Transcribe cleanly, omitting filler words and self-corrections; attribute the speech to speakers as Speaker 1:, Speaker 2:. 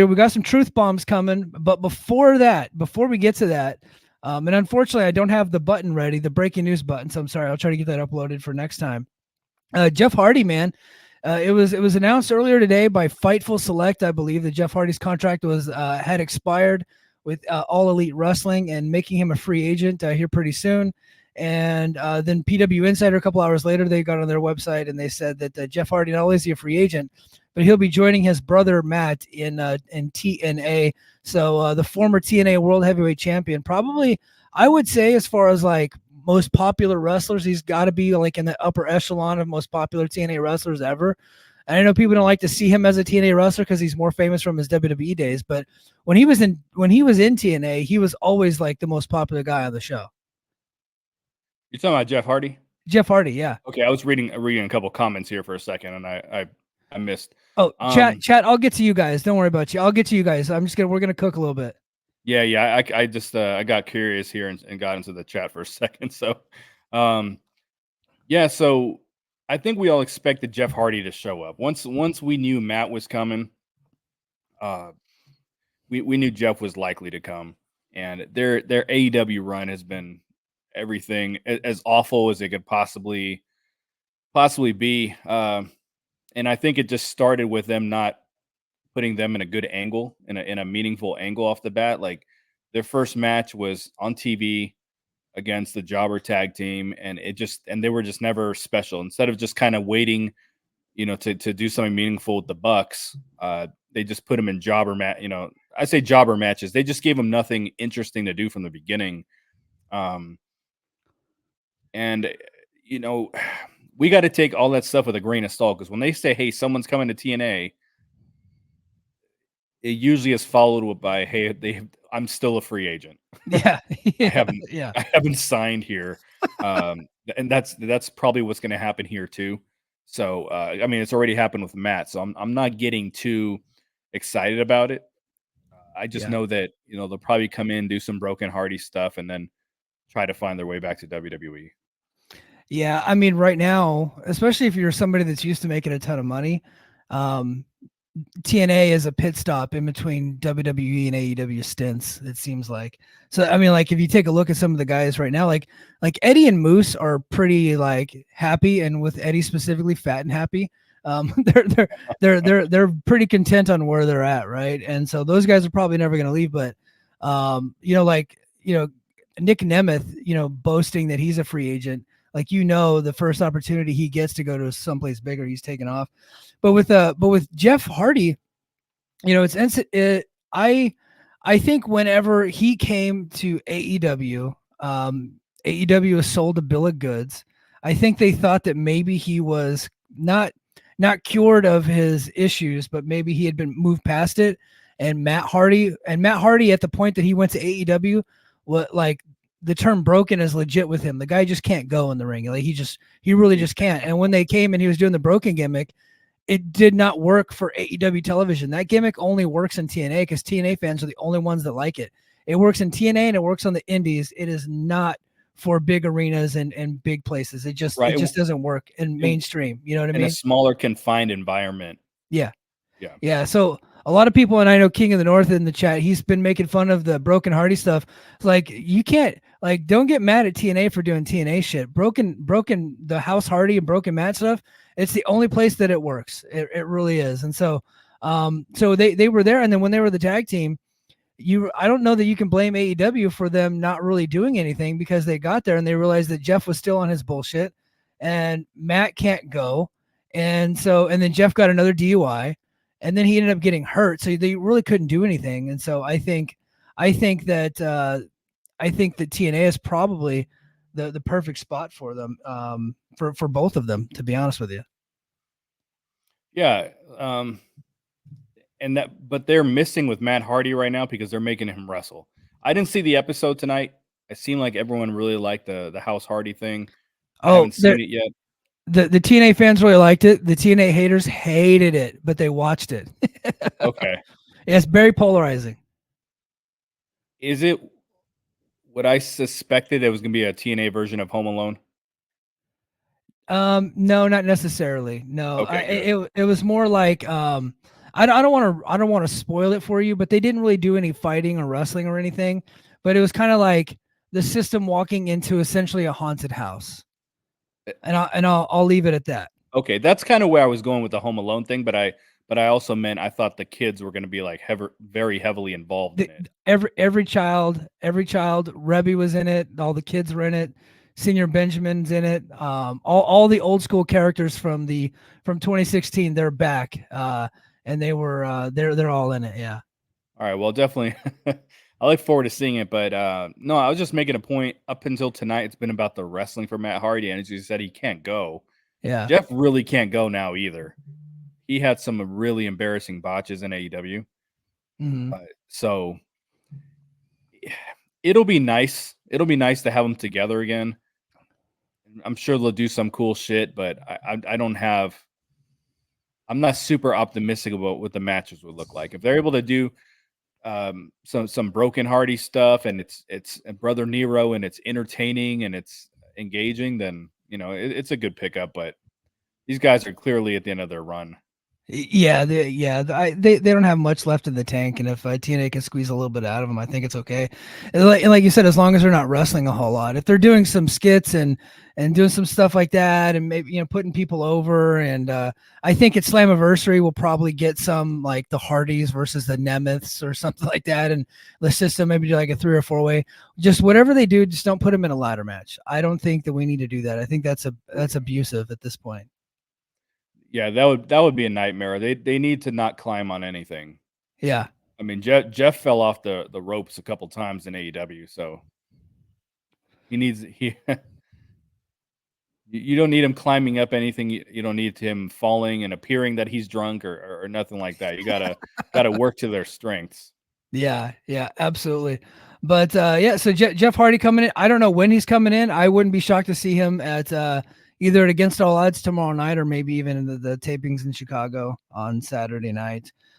Speaker 1: We got some truth bombs coming, but before we get to that, and unfortunately, I don't have the button ready, the breaking news button. So I'm sorry. I'll try to get that uploaded for next time. Jeff Hardy, man, it was announced earlier today by Fightful Select, I believe, that Jeff Hardy's contract was had expired with All Elite Wrestling and making him a free agent here pretty soon. And then PW Insider, a couple hours later, they got on their website and they said that Jeff Hardy, not only is he a free agent, but he'll be joining his brother Matt in TNA. So the former TNA World Heavyweight Champion, probably I would say, as far as like most popular wrestlers, he's got to be like in the upper echelon of most popular TNA wrestlers ever. And I know people don't like to see him as a TNA wrestler because he's more famous from his WWE days, but when he was in TNA, he was always like the most popular guy on the show.
Speaker 2: You're talking about Jeff Hardy?
Speaker 1: Jeff Hardy, yeah.
Speaker 2: Okay, I was reading a couple comments here for a second, and I missed.
Speaker 1: Oh, chat. I'll get to you guys. Don't worry about you. I'll get to you guys. We're gonna cook a little bit.
Speaker 2: Yeah. I just I got curious here and got into the chat for a second. So, yeah. So I think we all expected Jeff Hardy to show up once we knew Matt was coming. We knew Jeff was likely to come, and their AEW run has been everything as awful as it could possibly be. And I think it just started with them not putting them in a good angle, in a meaningful angle off the bat. Like their first match was on TV against the Jobber tag team, and they were just never special. Instead of just kind of waiting, to do something meaningful with the Bucks, they just put them in jobber match. I say jobber matches. They just gave them nothing interesting to do from the beginning. And we got to take all that stuff with a grain of salt, because when they say, "Hey, someone's coming to TNA," it usually is followed by, "Hey, I'm still a free agent.
Speaker 1: Yeah,
Speaker 2: I haven't
Speaker 1: yeah.
Speaker 2: I haven't signed here." And that's probably what's going to happen here too. So I mean, it's already happened with Matt, so I'm not getting too excited about it. I just know that they'll probably come in, do some Broken Hardy stuff, and then try to find their way back to WWE.
Speaker 1: Yeah, I mean, right now, especially if you're somebody that's used to making a ton of money, um, TNA is a pit stop in between WWE and AEW stints, it seems like. So I mean, like if you take a look at some of the guys right now, like Eddie and Moose are pretty like happy, and with Eddie specifically, fat and happy. They're pretty content on where they're at, right? And so those guys are probably never going to leave. But Nick Nemeth, boasting that he's a free agent. Like the first opportunity he gets to go to someplace bigger, he's taken off. But with Jeff Hardy, I think whenever he came to AEW, AEW was sold a bill of goods. I think they thought that maybe he was not cured of his issues, but maybe he had been moved past it. And Matt Hardy at the point that he went to AEW, what like the term broken is legit with him. The guy just can't go in the ring. Like he really just can't. And when they came and he was doing the broken gimmick, it did not work for AEW television. That gimmick only works in TNA because TNA fans are the only ones that like it. It works in TNA and it works on the indies. It is not for big arenas and big places. It just doesn't work in mainstream. You know what I mean?
Speaker 2: In a smaller, confined environment.
Speaker 1: Yeah. So a lot of people, and I know King of the North in the chat, he's been making fun of the Broken Hardy stuff. Like you can't don't get mad at TNA for doing TNA shit. Broken the House Hardy and Broken Matt stuff. It's the only place that it works. It really is. And so they were there, and then when they were the tag team, I don't know that you can blame AEW for them not really doing anything, because they got there and they realized that Jeff was still on his bullshit and Matt can't go. And then Jeff got another DUI, and then he ended up getting hurt. So they really couldn't do anything. And so I think that TNA is probably the perfect spot for them, for both of them, to be honest with you.
Speaker 2: Yeah. But they're missing with Matt Hardy right now because they're making him wrestle. I didn't see the episode tonight. It seemed like everyone really liked the House Hardy thing. I haven't seen it yet.
Speaker 1: The TNA fans really liked it. The TNA haters hated it, but they watched it.
Speaker 2: Okay.
Speaker 1: Yeah, it's very polarizing.
Speaker 2: Is it what I suspected it was going to be, a TNA version of Home Alone?
Speaker 1: No, not necessarily. No,
Speaker 2: Okay,
Speaker 1: it was more like I don't want to spoil it for you, but they didn't really do any fighting or wrestling or anything. But it was kind of like the system walking into essentially a haunted house,
Speaker 2: Eh,
Speaker 1: and I'll leave it at that.
Speaker 2: Okay, that's kind of where I was going with the Home Alone thing, but I also meant I thought the kids were going to be like very heavily involved
Speaker 1: The,
Speaker 2: in it.
Speaker 1: every child, Rebby was in it. All the kids were in it. Senior Benjamin's in it. All the old school characters from 2016, they're back. And they were they're all in it. Yeah.
Speaker 2: All right, well, definitely, I look forward to seeing it. But no, I was just making a point. Up until tonight, it's been about the wrestling for Matt Hardy, and as you said, he can't go.
Speaker 1: Yeah.
Speaker 2: Jeff really can't go now either. He had some really embarrassing botches in AEW.
Speaker 1: Hmm.
Speaker 2: So it'll be nice. It'll be nice to have them together again. I'm sure they'll do some cool shit, but I don't have. I'm not super optimistic about what the matches would look like if they're able to do some broken Hardy stuff and it's Brother Nero and it's entertaining and it's engaging. Then it's a good pickup. But these guys are clearly at the end of their run.
Speaker 1: Yeah, they don't have much left in the tank, and if TNA can squeeze a little bit out of them, I think it's okay. And like you said, as long as they're not wrestling a whole lot, if they're doing some skits and doing some stuff like that, and maybe putting people over, and I think at Slammiversary we'll probably get some like the Hardys versus the Nemeths or something like that, and the system maybe do like a 3 or 4 way. Just whatever they do, just don't put them in a ladder match. I don't think that we need to do that. I think that's abusive at this point.
Speaker 2: Yeah, that would be a nightmare. They need to not climb on anything.
Speaker 1: Yeah.
Speaker 2: I mean, Jeff fell off the ropes a couple times in AEW, so he you don't need him climbing up anything. You don't need him falling and appearing that he's drunk or nothing like that. You gotta work to their strengths.
Speaker 1: Yeah, absolutely. But yeah, so Jeff Hardy coming in. I don't know when he's coming in. I wouldn't be shocked to see him at either at Against All Odds tomorrow night or maybe even in the tapings in Chicago on Saturday night.